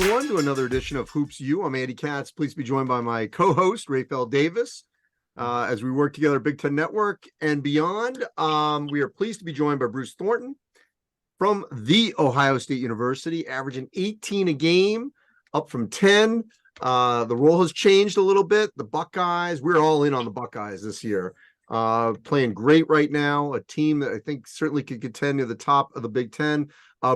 everyone, to another edition of HoopsU. I'm Andy Katz. Please be joined by my co-host, Rapheal Davis, as we work together at Big Ten Network and beyond. We are pleased to be joined by Bruce Thornton from The Ohio State University, averaging 18 a game, up from 10. The role has changed a little bit. The Buckeyes, we're all in on the Buckeyes this year. Playing great right now, a team that I think certainly could contend near the top of the Big Ten.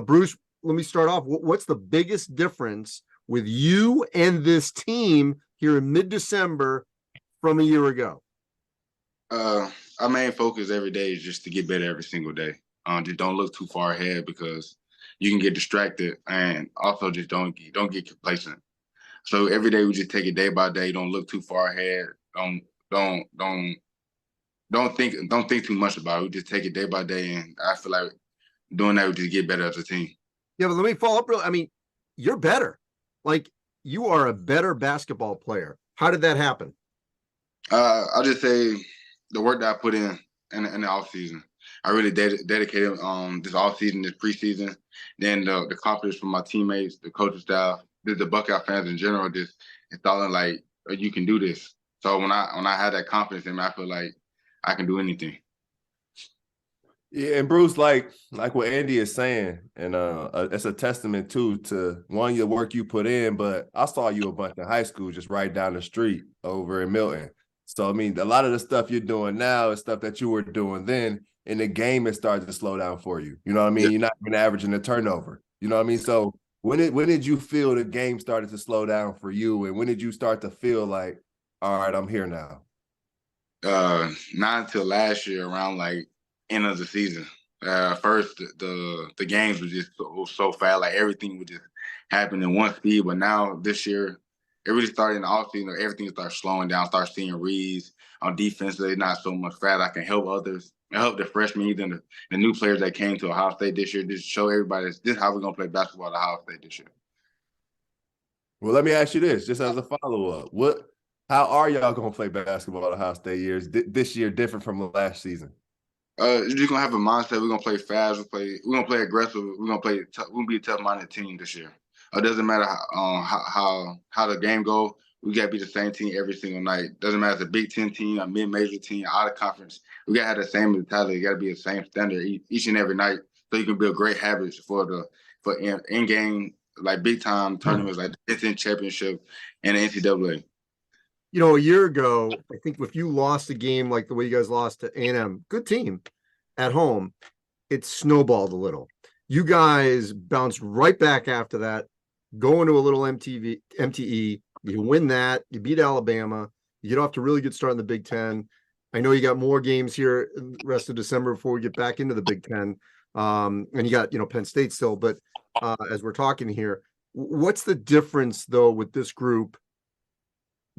Bruce, let me start off. What's the biggest difference with you and this team here in mid-December from a year ago? Our main focus every day is just to get better every single day. Just don't look too far ahead because you can get distracted, and also just don't get complacent. So every day we just take it day by day. Don't look too far ahead. Don't think too much about it. We just take it day by day, and I feel like doing that we just get better as a team. Yeah, but let me follow up. I mean, you're better. Like, you are a better basketball player. How did that happen? I'll just say the work that I put in the off season. I really dedicated this off season, this preseason. Then the confidence from my teammates, the coaching staff, the Buckeye fans in general, just thought like, you can do this. So when I had that confidence in me, I feel like I can do anything. Yeah, and Bruce, like what Andy is saying, and it's a testament too to one, your work you put in, but I saw you a bunch in high school just right down the street over in Milton. So I mean, a lot of the stuff you're doing now is stuff that you were doing then, and the game is starting to slow down for you. You know what I mean? Yeah. You're not even averaging a turnover. You know what I mean? So when did you feel the game started to slow down for you, and when did you start to feel like, all right, I'm here now? Not until last year, around like end of the season. First, the games were just so fast, like everything would just happen in one speed. But now this year, it really started in the offseason. Everything starts slowing down. Start seeing reads on defense. They're not so much fast. I can help others. I help the freshmen, even the new players that came to Ohio State this year. Just show everybody this is how we're gonna play basketball at Ohio State this year. Well, let me ask you this, just as a follow-up: how are y'all gonna play basketball at Ohio State this year different from last season? You're just gonna have a mindset. We're gonna play fast. We're gonna play aggressive. We're gonna be a tough-minded team this year. It doesn't matter how the game goes. We gotta be the same team every single night. Doesn't matter if it's a Big Ten team, a mid-major team, out of conference. We gotta have the same mentality. It gotta be the same standard each and every night, so you can build great habits for in-game, like big-time tournaments like the Big Ten championship and the NCAA. You know, a year ago, I think if you lost a game like the way you guys lost to A&M, good team at home, it snowballed a little. You guys bounced right back after that, go into a little MTE, you win that, you beat Alabama, you get off to a really good start in the Big Ten. I know you got more games here the rest of December before we get back into the Big Ten. And you got, Penn State still, but as we're talking here, what's the difference though with this group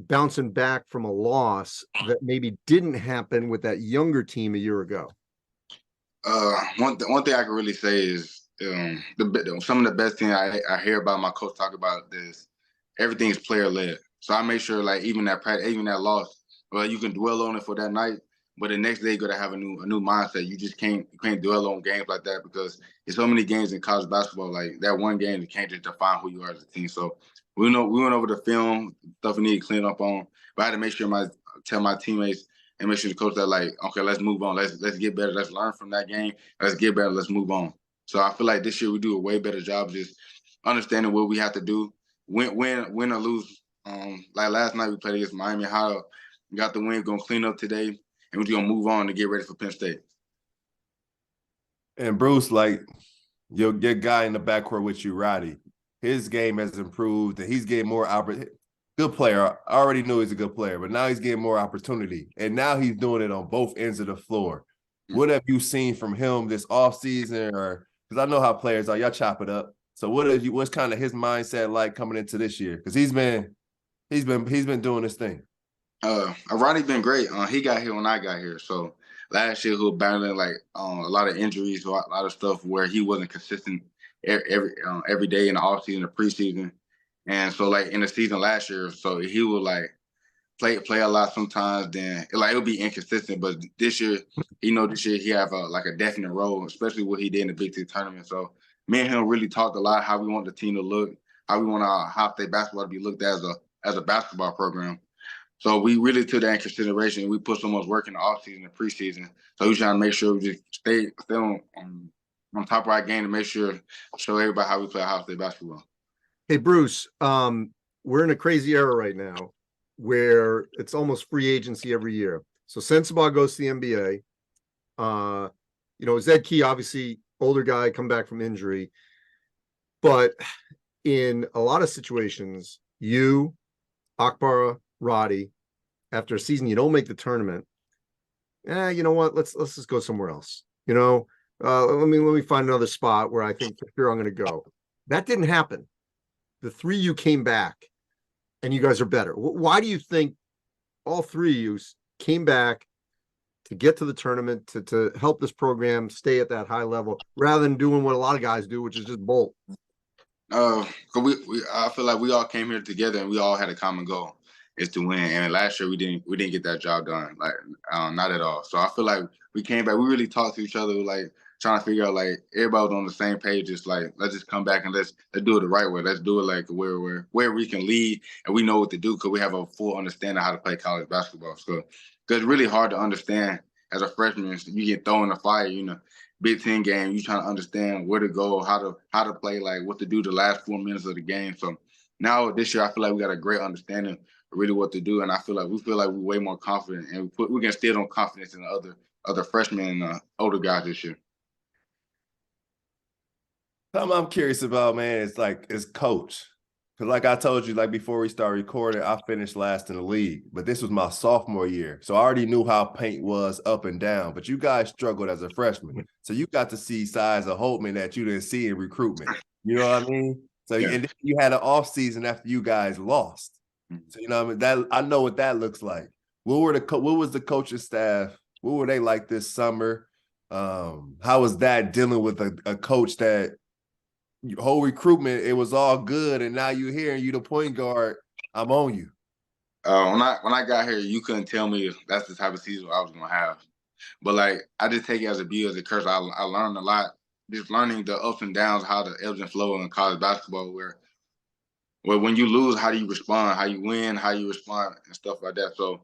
bouncing back from a loss that maybe didn't happen with that younger team a year ago? One thing I can really say is some of the best thing I hear about my coach talk about is everything is player led. So I make sure like even that loss, well, you can dwell on it for that night, but the next day you got to have a new mindset. You just can't dwell on games like that because there's so many games in college basketball. Like that one game, you can't just define who you are as a team. So we went over the film, stuff we need to clean up on, but I had to make sure tell my teammates and make sure the coach that like, okay, let's move on. Let's get better. Let's learn from that game. Let's get better. Let's move on. So I feel like this year we do a way better job just understanding what we have to do, win or lose. Like last night we played against Miami. How we got the win, gonna clean up today, and we're just gonna move on to get ready for Penn State. And Bruce, like your guy in the backcourt with you, Roddy, his game has improved, and he's getting more opportunity. Good player. I already knew he's a good player, but now he's getting more opportunity. And now he's doing it on both ends of the floor. Mm-hmm. What have you seen from him this offseason? Or because I know how players are, y'all chop it up. So what's kind of his mindset like coming into this year? Because he's been doing this thing. Ronnie's been great. He got here when I got here. So last year he was battling like a lot of injuries, a lot of stuff where he wasn't consistent every day in the offseason, the preseason. And so like in the season last year, so he would like play a lot sometimes, then it would be inconsistent. But this year, he have a definite role, especially what he did in the Big Ten tournament. So me and him really talked a lot how we want the team to look, how we want our Ohio State basketball to be looked at as a basketball program. So we really took that in consideration. We put so much work in the offseason and preseason. So we trying to make sure we just stay on top of our game to make sure show everybody how we play Ohio State basketball. Hey, Bruce, we're in a crazy era right now where it's almost free agency every year. So Sensabaugh goes to the NBA. Zed Key, obviously older guy, come back from injury. But in a lot of situations, you, Akbara, Roddy, after a season, you don't make the tournament. You know what? Let's just go somewhere else. Let me find another spot where I think for sure I'm going to go. That didn't happen. The three of you came back, and you guys are better. Why do you think all three of you came back to get to the tournament to help this program stay at that high level rather than doing what a lot of guys do, which is just bolt? I feel like we all came here together and we all had a common goal, is to win. And last year we didn't get that job done, like not at all. So I feel like we came back. We really talked to each other, like trying to figure out, like everybody was on the same page. Just like, let's just come back and let's do it the right way. Let's do it like where we can lead and we know what to do because we have a full understanding of how to play college basketball. So it's really hard to understand as a freshman. You get thrown in the fire, Big Ten game, you trying to understand where to go, how to play, like what to do the last 4 minutes of the game. So now this year, I feel like we got a great understanding of really what to do, and I feel like we're way more confident, and we can instill on confidence in the other freshmen and older guys this year. Something I'm curious about, man, is coach. Because like I told you, like before we started recording, I finished last in the league, but this was my sophomore year. So I already knew how paint was up and down, but you guys struggled as a freshman. So you got to see sides of Holtman that you didn't see in recruitment. You know what I mean? So yeah. And then you had an off season after you guys lost. So, you know what I mean? I know what that looks like. What was the coaching staff? What were they like this summer? How was that dealing with a coach that whole recruitment, it was all good, and now you're here and you the point guard, I'm on you. When I got here, you couldn't tell me that's the type of season I was gonna have. But like I just take it as a view, as a curse. I learned a lot, just learning the ups and downs, how the ebbs and flow in college basketball, where when you lose, how do you respond? How you win, how you respond, and stuff like that. So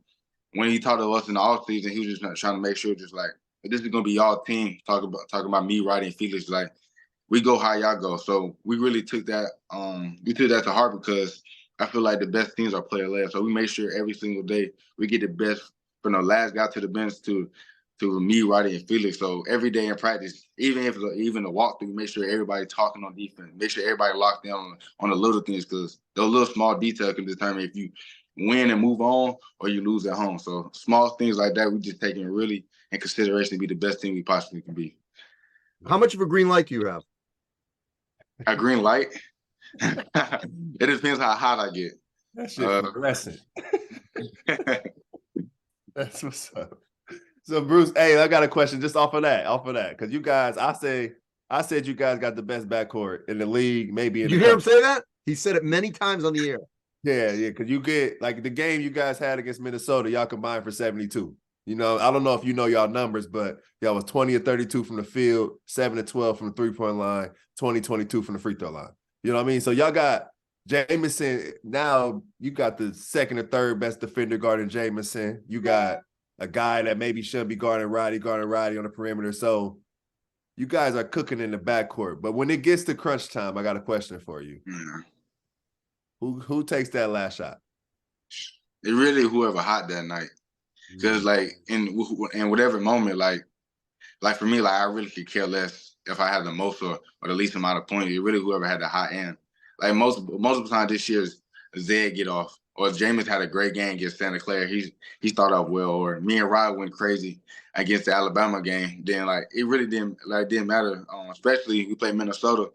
when he talked to us in the offseason, he was just trying to make sure, just like, this is gonna be y'all team. Talking about me, Roddy, and Felix, like, we go how y'all go. So we really took that to heart because I feel like the best teams are player led. So we make sure every single day we get the best from the last guy to the bench to me, Roddy, and Felix. So every day in practice, even the walkthrough, make sure everybody talking on defense, make sure everybody locked down on the little things, because those little small details can determine if you win and move on or you lose at home. So small things like that, we just taking really in consideration to be the best team we possibly can be. How much of a green light do you have? A green light? It depends how hot I get. That shit progressing. That's what's up. So Bruce, hey, I got a question just off of that, because you guys, I said you guys got the best backcourt in the league, maybe in the country. Hear him say that? He said it many times on the air. Yeah, because you get, like, the game you guys had against Minnesota, y'all combined for 72. I don't know if you know y'all numbers, but y'all was 20 or 32 from the field, 7 to 12 from the three-point line, 20-22 from the free throw line. You know what I mean? So y'all got Jamison. Now you got the second or third best defender guarding Jamison. You got a guy that maybe should be guarding Roddy on the perimeter. So you guys are cooking in the backcourt. But when it gets to crunch time, I got a question for you. Mm-hmm. Who takes that last shot? It really whoever hot that night. Because like in whatever moment, like for me, like I really could care less if I had the most or the least amount of points. It really whoever had the hot end. Like most of the time this year, Zed get off, or Jameis had a great game against Santa Clara. He started off well, or me and Rod went crazy against the Alabama game. Then like it really didn't matter. Especially we played Minnesota.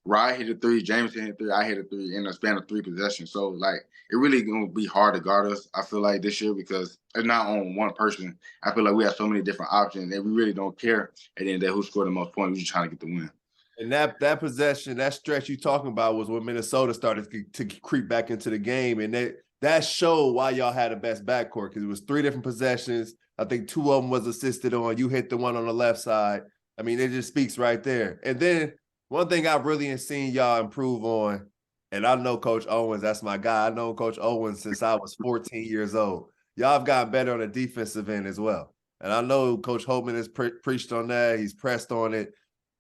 Rod hit a three, Jameis hit a three, I hit a three in a span of 3 possessions. So like it really gonna be hard to guard us, I feel like, this year, because it's not on one person. I feel like we have so many different options and we really don't care at the end of the day who scored the most points. We're just trying to get the win. And that possession, that stretch you talking about was when Minnesota started to creep back into the game. And that showed why y'all had the best backcourt, because it was 3 different possessions. I think 2 of them was assisted on. You hit the one on the left side. I mean, it just speaks right there. And then one thing I've really seen y'all improve on And I know Coach Owens, that's my guy. I know Coach Owens since I was 14 years old. Y'all have gotten better on the defensive end as well. And I know Coach Holtman has preached on that. He's pressed on it.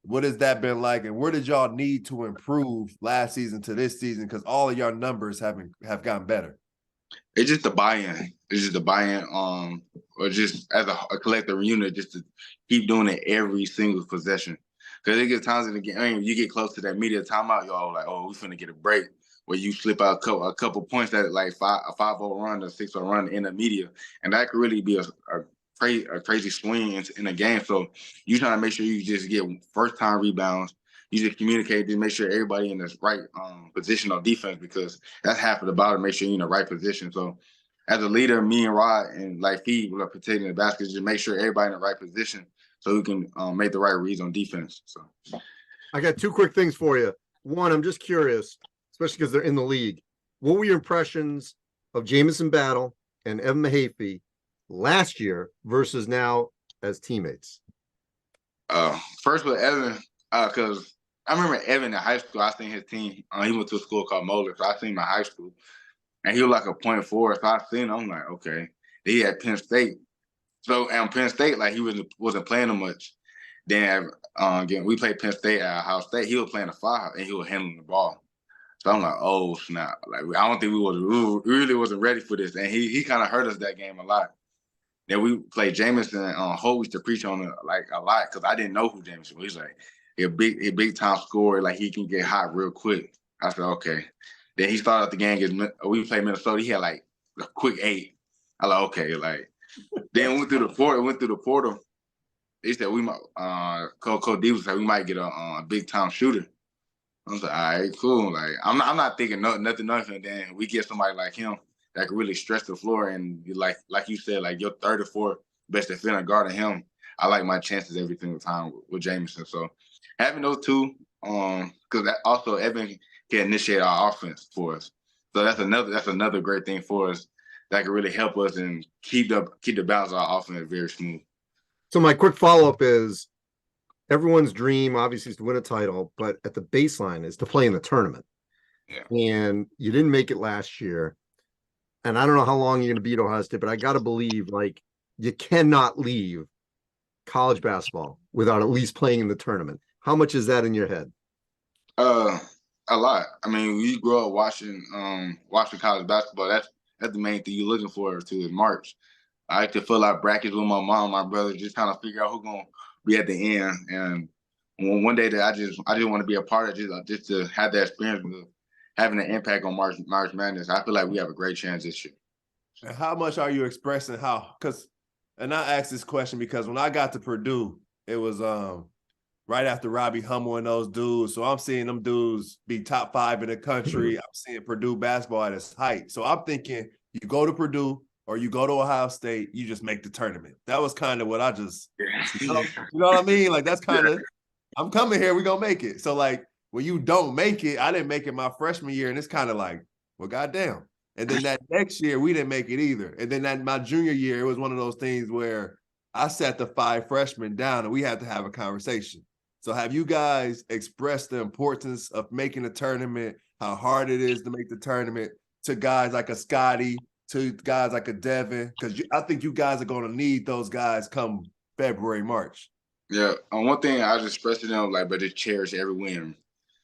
What has that been like? And where did y'all need to improve last season to this season? Because all of your numbers have gotten better. It's just the buy-in. It's just the buy-in, or just as a collective unit, just to keep doing it every single possession. Because it gets times in the game, I mean, you get close to that media timeout, y'all like, oh, we finna get a break, where you slip out a couple points that like a 5-0 run, a 6-0 run in the media, and that could really be a crazy swing in a game. So you trying to make sure you just get first-time rebounds. You just communicate to make sure everybody in the right position on defense, because that's half of the battle, make sure you're in the right position. So as a leader, me and Rod and like Fee were protecting the basket, just make sure everybody in the right position so we can make the right reads on defense. So I got two quick things for you. One, I'm just curious, especially because they're in the league. What were your impressions of Jamison Battle and Evan Mahaffey last year versus now as teammates? First with Evan, because I remember Evan in high school. I seen his team. He went to a school called Moeller, so I seen him in high school, and he was like a point forward. So I seen him. I'm like, okay. Then he had Penn State. So and Penn State, like he wasn't playing them much. Then again, we played Penn State at Ohio State. He was playing the 5 and he was handling the ball. So I'm like, oh snap! Like I don't think we really wasn't ready for this, and he kind of hurt us that game a lot. Then we played Jamison on Hope to preach on it like a lot, because I didn't know who Jamison was. He's like a big time scorer, like he can get hot real quick. I said, okay. Then he started out the game against, we played Minnesota. He had like a quick 8. I like, okay, like. Then went through the portal. They said we might. Coach Davis said we might get a big time shooter. I was like, all right, cool. Like I'm not thinking nothing. Then we get somebody like him that can really stretch the floor, and like you said, like your 3rd or 4th best defender guarding him. I like my chances every single time with Jamison. So having those two, because also Evan can initiate our offense for us. So that's another great thing for us that can really help us and keep the balance of our offense very smooth. So my quick follow-up is everyone's dream obviously is to win a title, but at the baseline is to play in the tournament. Yeah. And you didn't make it last year. And I don't know how long you're going to beat Ohio State, but I got to believe like you cannot leave college basketball without at least playing in the tournament. How much is that in your head? A lot. I mean, we grow up watching college basketball. That's the main thing you're looking forward to is March. I like to fill out brackets with my mom, my brother, just kind of figure out who's gonna be at the end. And one day that I just want to be a part of, just to have that experience of having an impact on March Madness. I feel like we have a great chance this year. And how much are you expressing and I asked this question because when I got to Purdue, it was right after Robbie Hummel and those dudes. So I'm seeing them dudes be top 5 in the country. I'm seeing Purdue basketball at its height. So I'm thinking you go to Purdue or you go to Ohio State, you just make the tournament. That was kind of what I just, you know what I mean? Like that's kind of, I'm coming here, we're going to make it. So like when you don't make it, I didn't make it my freshman year. And it's kind of like, well, goddamn. And then that next year, we didn't make it either. And then my junior year, it was one of those things where I sat the 5 freshmen down and we had to have a conversation. So have you guys expressed the importance of making a tournament, how hard it is to make the tournament to guys like a Scotty, to guys like a Devin? Because I think you guys are going to need those guys come February, March. Yeah. One thing I just expressed to them, like, but just cherish every win.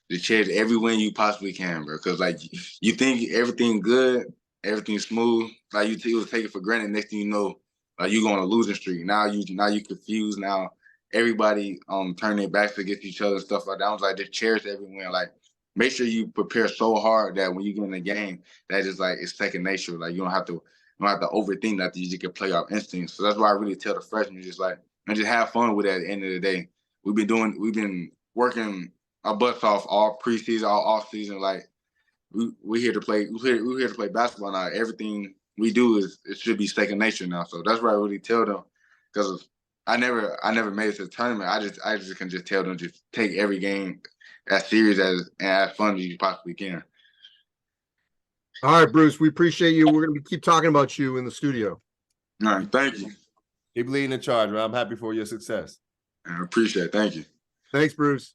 Just cherish every win you possibly can, bro. Because, like, you think everything good, everything smooth. Like, you take it for granted. Next thing you know, like, you're going on a losing streak. Now you confused. Now everybody turning their backs against each other and stuff like that. I was like, just cherish every win. Like, make sure you prepare so hard that when you get in the game, that is like it's second nature. Like you don't have to overthink that. You just can play off instinct. So that's why I really tell the freshmen just like and just have fun with it at the end of the day. We've been working our butts off all preseason, all off season. Like we're here to play. We're here to play basketball now. Everything we do it should be second nature now. So that's what I really tell them because I never made it to the tournament. I just can just tell them just take every game as serious as fun as you possibly can. All right, Bruce, we appreciate you. We're going to keep talking about you in the studio. All right, thank you. Keep leading the charge, man. I'm happy for your success. I appreciate it. Thank you. Thanks, Bruce.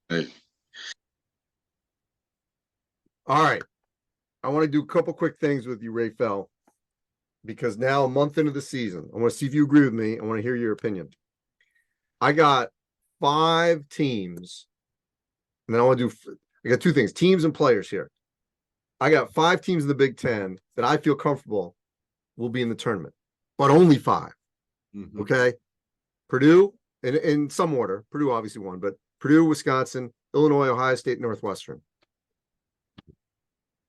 Hey. All right. I want to do a couple quick things with you, Raphael, because now a month into the season, I want to see if you agree with me. I want to hear your opinion. I got 5 teams, and then I got 2 things, teams and players here. I got 5 teams in the Big Ten that I feel comfortable will be in the tournament, but only 5. Mm-hmm. Okay. Purdue, in some order, Purdue obviously won, but Purdue, Wisconsin, Illinois, Ohio State, Northwestern.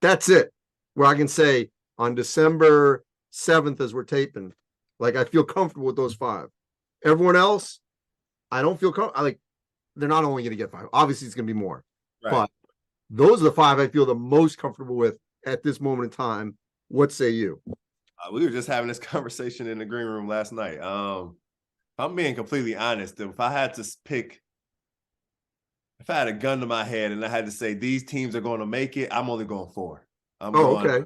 That's it. Where I can say on December 7th, as we're taping, like I feel comfortable with those 5. Everyone else, I don't feel comfortable. They're not only going to get 5. Obviously, it's going to be more. Right. But those are the 5 I feel the most comfortable with at this moment in time. What say you? We were just having this conversation in the green room last night. I'm being completely honest. If I had a gun to my head and I had to say these teams are going to make it, I'm only going 4. I'm going Okay.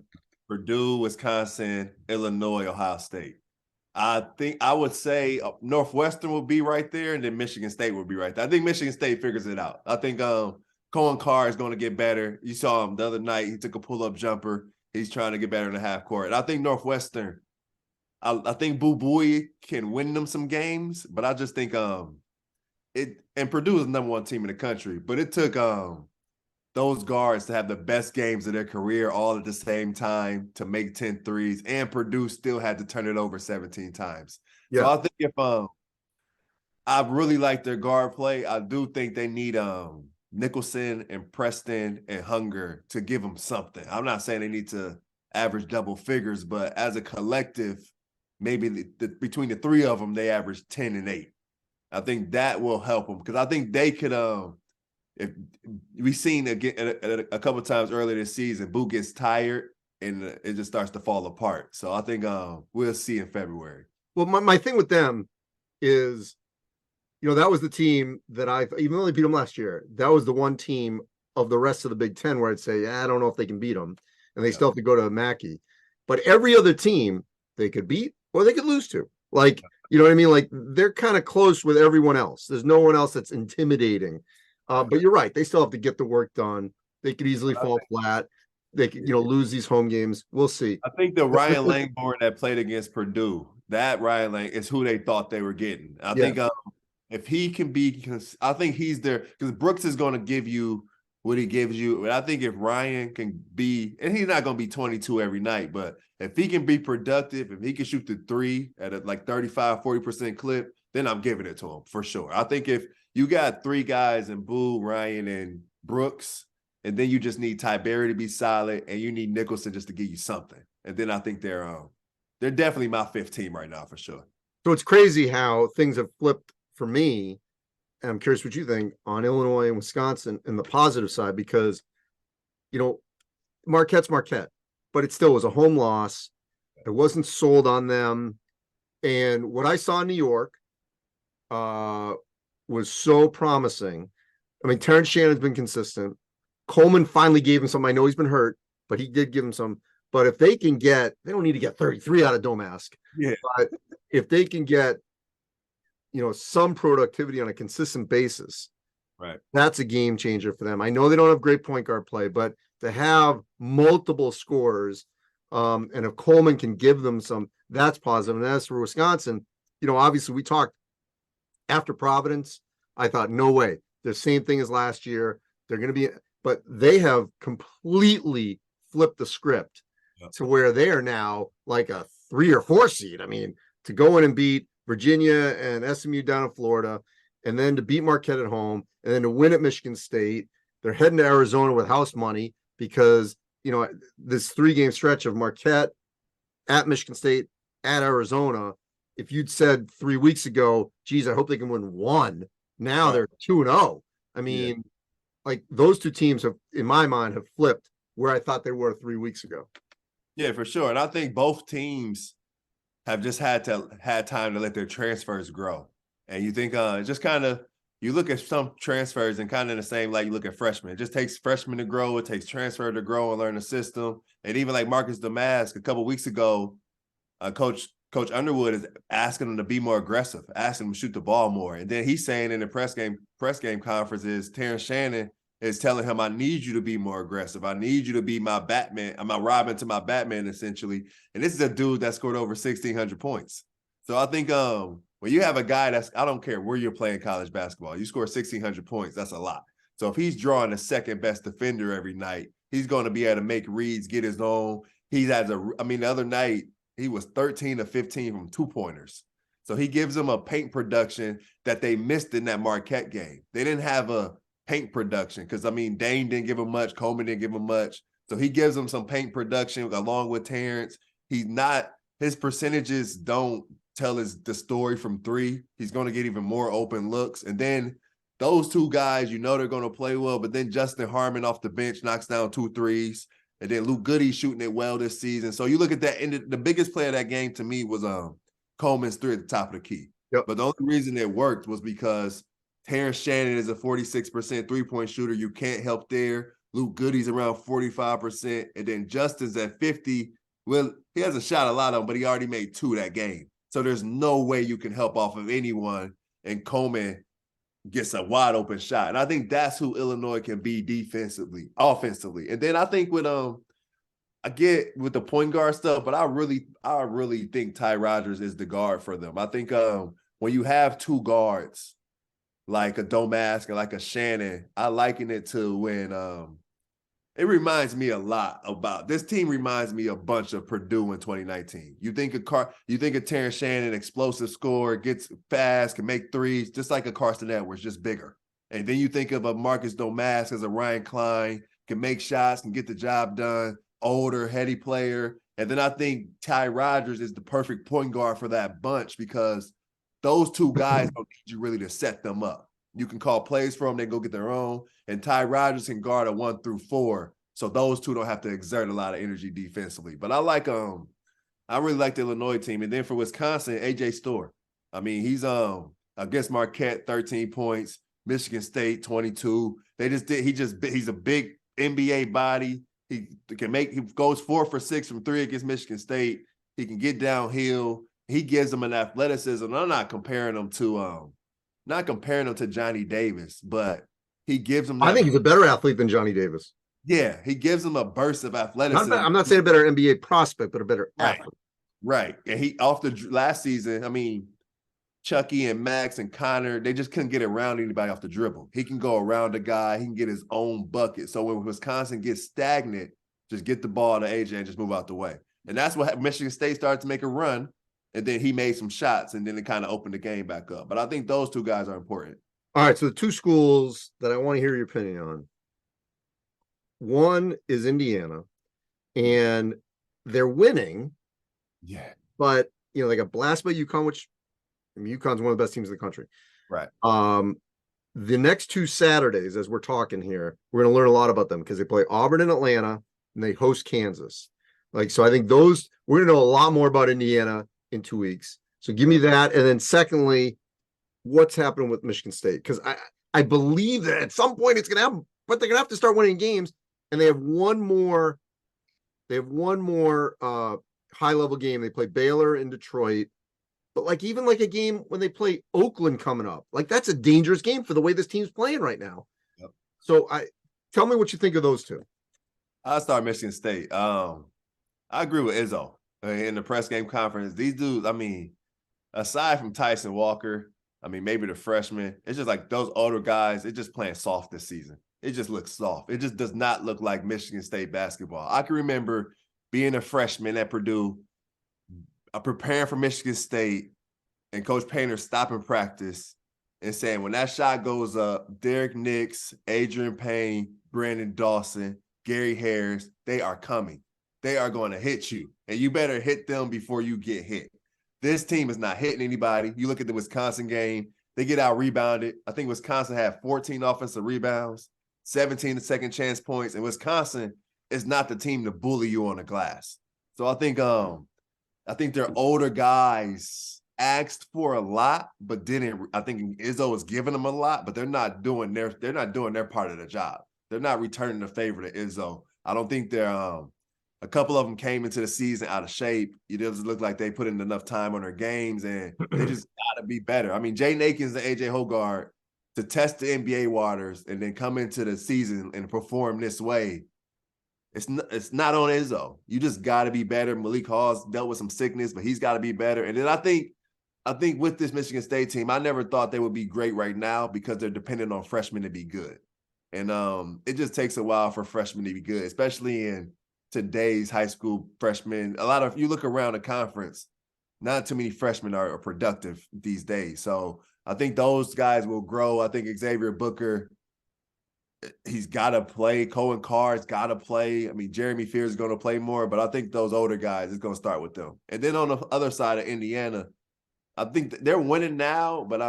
Purdue, Wisconsin, Illinois, Ohio State. I think I would say Northwestern will be right there, and then Michigan State will be right there. I think Michigan State figures it out. I think Cohen Carr is going to get better. You saw him the other night. He took a pull-up jumper. He's trying to get better in the half court. And I think Northwestern, I think Boo Buie can win them some games, but I just think and Purdue is the number 1 team in the country, but it took those guards to have the best games of their career all at the same time to make 10 threes, and Purdue still had to turn it over 17 times. Yeah. So I think if I really like their guard play, I do think they need Nicholson and Preston and Hunger to give them something. I'm not saying they need to average double figures, but as a collective, maybe between the 3 of them, they average 10 and 8. I think that will help them because I think they could if we've seen again a couple of times earlier this season, Boo gets tired and it just starts to fall apart. So I think we'll see in February. Well, my thing with them is, that was the team that even though they beat them last year, that was the one team of the rest of the Big Ten where I'd say, I don't know if they can beat them, and they still have to go to Mackey. But every other team they could beat or they could lose to. Like, you know what I mean? Like they're kind of close with everyone else. There's no one else that's intimidating. But you're right. They still have to get the work done. They could easily fall flat. They could, lose these home games. We'll see. I think the Ryan Langborn that played against Purdue, that Ryan Lang is who they thought they were getting. I think if he can be, I think he's there because Brooks is going to give you what he gives you. But I think if Ryan can be, and he's not going to be 22 every night, but if he can be productive, if he can shoot the 3 at a 35-40% clip, then I'm giving it to him for sure. I think if you got 3 guys in Boo, Ryan, and Brooks, and then you just need Tiberi to be solid, and you need Nicholson just to give you something. And then I think they're definitely my 5th team right now for sure. So it's crazy how things have flipped for me. And I'm curious what you think on Illinois and Wisconsin and the positive side, because, Marquette's Marquette, but it still was a home loss. I wasn't sold on them. And what I saw in New York was so promising. I mean, Terrence Shannon's been consistent. Coleman finally gave him some. I know he's been hurt, but he did give him some. But if they can they don't need to get 33 out of Domask. Yeah. But if they can get, some productivity on a consistent basis, right, that's a game changer for them. I know they don't have great point guard play, but to have multiple scorers, and if Coleman can give them some, that's positive. And as for Wisconsin, obviously we talked after Providence. I thought, no way. The same thing as last year. They're going to be, but they have completely flipped the script to where they are now like a 3 or 4 seed. I mean, to go in and beat Virginia and SMU down in Florida, and then to beat Marquette at home, and then to win at Michigan State. They're heading to Arizona with house money because, this 3-game stretch of Marquette at Michigan State at Arizona, if you'd said 3 weeks ago, geez, I hope they can win 1. Now they're 2-0. I mean, like those 2 teams have, in my mind, have flipped where I thought they were 3 weeks ago. Yeah, for sure. And I think both teams have just had time to let their transfers grow. And you think just kind of, you look at some transfers and kind of in the same light you look at freshmen. It just takes freshmen to grow. It takes transfer to grow and learn the system. And even like Marcus Damask a couple of weeks ago, Coach Underwood is asking him to be more aggressive, asking him to shoot the ball more. And then he's saying in the press game conferences, Terrence Shannon is telling him, I need you to be more aggressive. I need you to be my Batman. I'm my Robin to my Batman, essentially. And this is a dude that scored over 1,600 points. So I think when you have a guy I don't care where you're playing college basketball, you score 1,600 points, that's a lot. So if he's drawing the second best defender every night, he's going to be able to make reads, get his own. The other night, he was 13 of 15 from 2-pointers. So he gives them a paint production that they missed in that Marquette game. They didn't have a paint production because, Dane didn't give him much. Coleman didn't give him much. So he gives them some paint production along with Terrence. His percentages don't tell the story from three. He's going to get even more open looks. And then those two guys, they're going to play well. But then Justin Harmon off the bench knocks down 2 threes. And then Luke Goody's shooting it well this season. So you look at that, and the biggest play of that game to me was Coleman's 3 at the top of the key. Yep. But the only reason it worked was because Terrence Shannon is a 46% three-point shooter. You can't help there. Luke Goody's around 45%. And then Justin's at 50%. Well, he hasn't shot a lot of them, but he already made 2 that game. So there's no way you can help off of anyone. And Coleman gets a wide open shot. And I think that's who Illinois can be offensively. And then I think I get with the point guard stuff, but I really think Ty Rodgers is the guard for them. I think when you have 2 guards, like a Domask and like a Shannon, I liken it to when it reminds me a lot about this team. Reminds me a bunch of Purdue in 2019. You think of Terrence Shannon, explosive scorer, gets fast, can make threes, just like a Carson Edwards, just bigger. And then you think of a Marcus Domask as a Ryan Klein, can make shots, can get the job done, older, heady player. And then I think Ty Rodgers is the perfect point guard for that bunch because those 2 guys don't need you really to set them up. You can call plays for them, they go get their own. And Ty Rodgers can guard a 1 through 4. So those 2 don't have to exert a lot of energy defensively. But I really like the Illinois team. And then for Wisconsin, AJ Storr. He's against Marquette, 13 points, Michigan State, 22. He's a big NBA body. He goes 4 for 6 from 3 against Michigan State. He can get downhill. He gives them an athleticism. I'm not comparing him to Johnny Davis, but he gives them. I think he's a better athlete than Johnny Davis. Yeah, he gives them a burst of athleticism. I'm not saying a better NBA prospect, but a better athlete. Right. And he off the last season, Chucky and Max and Connor, they just couldn't get around anybody off the dribble. He can go around a guy. He can get his own bucket. So when Wisconsin gets stagnant, just get the ball to AJ and just move out the way. And that's what Michigan State started to make a run. And then he made some shots, and then it kind of opened the game back up. But I think those 2 guys are important. All right, so the 2 schools that I want to hear your opinion on. One is Indiana, and they're winning. Yeah. But, they got blasted by UConn, which UConn's one of the best teams in the country. Right. The next 2 Saturdays, as we're talking here, we're going to learn a lot about them because they play Auburn and Atlanta, and they host Kansas. So I think we're going to know a lot more about Indiana in 2 weeks. So give me that. And then secondly, what's happening with Michigan State? Because I believe that at some point it's going to happen, but they're going to have to start winning games. And they have one more high-level game. They play Baylor in Detroit. But even a game when they play Oakland coming up, that's a dangerous game for the way this team's playing right now. Yep. So tell me what you think of those 2. I'll start Michigan State. I agree with Izzo in the press game conference. These dudes, aside from Tyson Walker, maybe the freshman, it's just like those older guys, they're just playing soft this season. It just looks soft. It just does not look like Michigan State basketball. I can remember being a freshman at Purdue, preparing for Michigan State, and Coach Painter stopping practice and saying, when that shot goes up, Derek Nix, Adrian Payne, Brandon Dawson, Gary Harris, they are coming. They are going to hit you, and you better hit them before you get hit. This team is not hitting anybody. You look at the Wisconsin game, they get out-rebounded. I think Wisconsin had 14 offensive rebounds, 17 second chance points, and Wisconsin is not the team to bully you on the glass. So I think their older guys asked for a lot, but didn't. I think Izzo was giving them a lot, but they're not doing their part of the job. They're not returning the favor to Izzo. I don't think they're a couple of them came into the season out of shape. It doesn't look like they put in enough time on their games, and they just got to be better. Jay Nakins and AJ Hogarth, to test the NBA waters and then come into the season and perform this way, it's not on Izzo. You just got to be better. Malik Hall's dealt with some sickness, but he's got to be better. And then I think with this Michigan State team, I never thought they would be great right now because they're dependent on freshmen to be good. And it just takes a while for freshmen to be good, especially in today's high school freshmen. You look around the conference, not too many freshmen are productive these days. So I think those guys will grow. I think Xavier Booker, he's got to play. Cohen Carr's got to play. I mean, Jeremy Fears is going to play more, but I think those older guys, it's going to start with them. And then on the other side of Indiana, I think they're winning now, but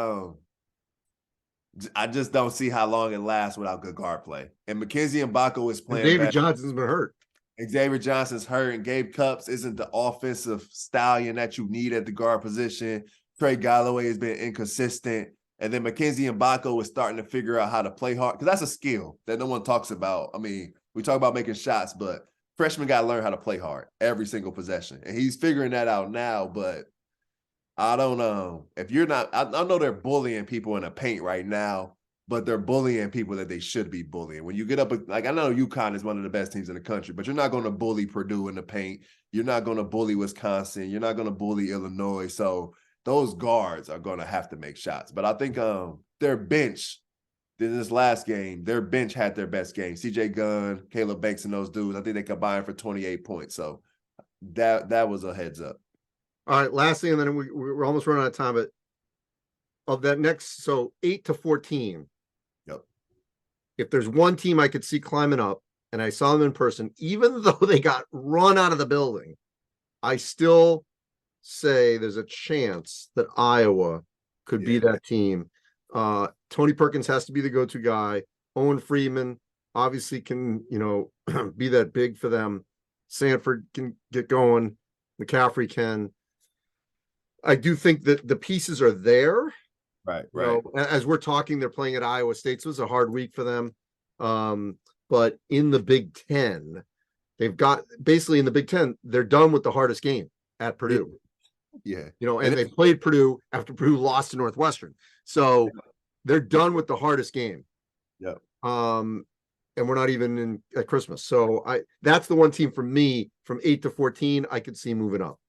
I just don't see how long it lasts without good guard play. And Mackenzie Mbako is playing. David Johnson's been hurt. Xavier Johnson's hurt, and Gabe Cupps isn't the offensive stallion that you need at the guard position. Trey Galloway has been inconsistent. And then Mackenzie Mbako is starting to figure out how to play hard, because that's a skill that no one talks about. I mean, we talk about making shots, but freshmen got to learn how to play hard every single possession. And he's figuring that out now, but I don't know. If you're not, I know they're bullying people in the paint right now, but they're bullying people that they should be bullying. When you get up, like I know UConn is one of the best teams in the country, but you're not going to bully Purdue in the paint. You're not going to bully Wisconsin. You're not going to bully Illinois. So those guards are going to have to make shots. But I think their bench, in this last game, their bench had their best game. CJ Gunn, Caleb Banks, and those dudes, I think they combined for 28 points. So that was a heads up. All right, last thing, and then we're almost running out of time, but of that next, so 8 to 14. Yep. If there's one team I could see climbing up, and I saw them in person, even though they got run out of the building, I still say there's a chance that Iowa could be that team. Tony Perkins has to be the go-to guy. Owen Freeman obviously can, be that big for them. Sanford can get going. McCaffrey can. I do think that the pieces are there. Right. As we're talking, they're playing at Iowa State, so it was a hard week for them. But in the Big Ten, they've got basically in the Big Ten, they're done with the hardest game at Purdue. Yeah. And they played Purdue after Purdue lost to Northwestern. So they're done with the hardest game. Yeah. And we're not even at Christmas. So that's the one team for me from 8 to 14 I could see moving up.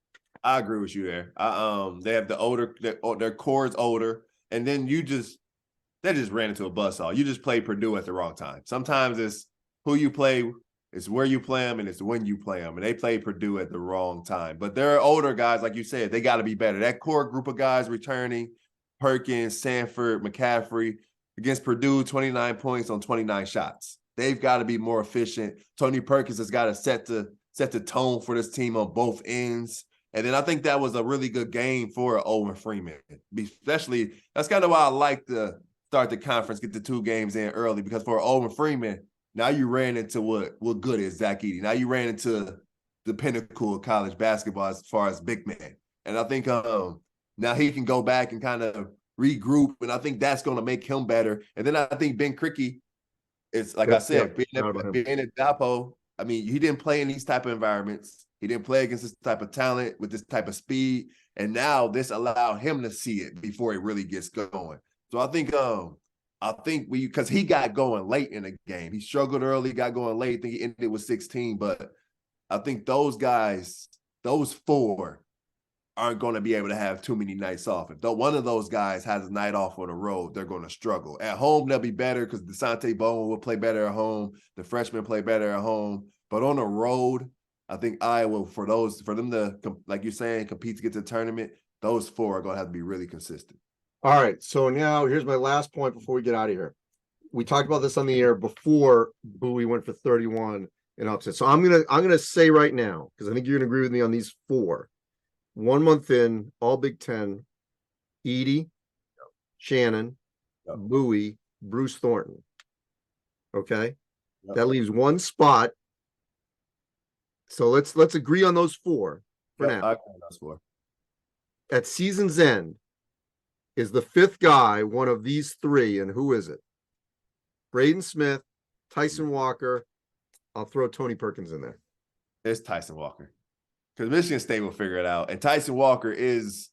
I agree with you there. They have the older, their core is older, and then they just ran into a buzzsaw. You just played Purdue at the wrong time. Sometimes it's who you play, it's where you play them, and it's when you play them. And they played Purdue at the wrong time. But there are older guys, like you said, they got to be better. That core group of guys returning, Perkins, Sanford, McCaffrey, against Purdue, 29 points on 29 shots. They've got to be more efficient. Tony Perkins has got to set the tone for this team on both ends. And then I think that was a really good game for Owen Freeman. Especially, that's kind of why I like to start the conference, get the 2 games in early, because for Owen Freeman, now you ran into what good is Zach Edey. Now you ran into the pinnacle of college basketball as far as big man. And I think now he can go back and kind of regroup, and I think that's going to make him better. And then I think Ben Krikke, it's like I said, being at Dapo, I mean, he didn't play in these type of environments. He didn't play against this type of talent with this type of speed. And now this allowed him to see it before it really gets going. So I think because he got going late in the game. He struggled early, got going late. I think he ended with 16. But I think those guys, those 4, aren't going to be able to have too many nights off. If one of those guys has a night off on the road, they're going to struggle. At home, they'll be better because DeSante Bowen will play better at home. The freshmen play better at home. But on the road, I think Iowa, for them to, like you're saying, compete to get to the tournament, those 4 are going to have to be really consistent. All right. So now here's my last point before we get out of here. We talked about this on the air before Bowie went for 31 and upset. So I'm gonna say right now, because I think you're gonna agree with me on these 4. 1 month in, all Big Ten, Edey, Shannon, Bowie, Bruce Thornton. Okay. That leaves 1 spot. So let's agree on those 4 for now. I agree on those 4. At season's end, is the 5th guy one of these 3, and who is it? Braden Smith, Tyson Walker. I'll throw Tony Perkins in there. It's Tyson Walker, because Michigan State will figure it out. And Tyson Walker is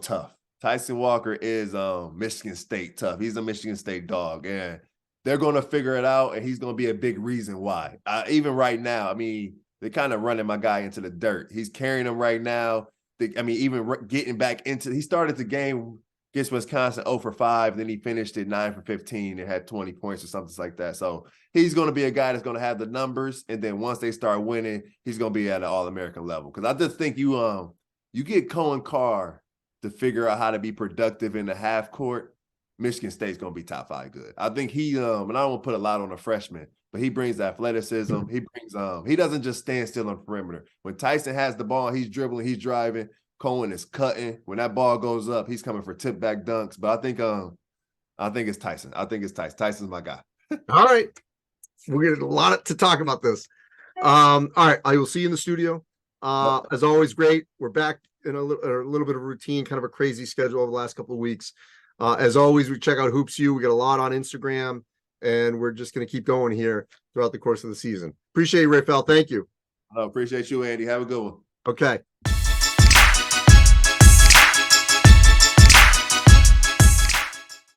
tough. Tyson Walker is Michigan State tough. He's a Michigan State dog, and they're going to figure it out, and he's going to be a big reason why. Even right now, I mean, they're kind of running my guy into the dirt. He's carrying him right now. Even getting back into – he started the game against Wisconsin 0 for 5, then he finished it 9 for 15 and had 20 points or something like that. So he's going to be a guy that's going to have the numbers, and then once they start winning, he's going to be at an All-American level. Because I just think you get Cohen Carr to figure out how to be productive in the half court, Michigan State's going to be top 5 good. I think he and I don't want to put a lot on a freshman, but he brings athleticism. He brings he doesn't just stand still on perimeter. When Tyson has the ball, he's dribbling, he's driving. Cohen is cutting. When that ball goes up, he's coming for tip back dunks. But I think it's Tyson. I think it's Tyson. Tyson's my guy. All right. We're getting a lot to talk about this. All right. I will see you in the studio. As always, great. We're back in a little bit of a routine, kind of a crazy schedule over the last couple of weeks. As always, we check out HoopsU. We got a lot on Instagram, and we're just going to keep going here throughout the course of the season. Appreciate you, Raphael. Thank you. I appreciate you, Andy. Have a good one. Okay.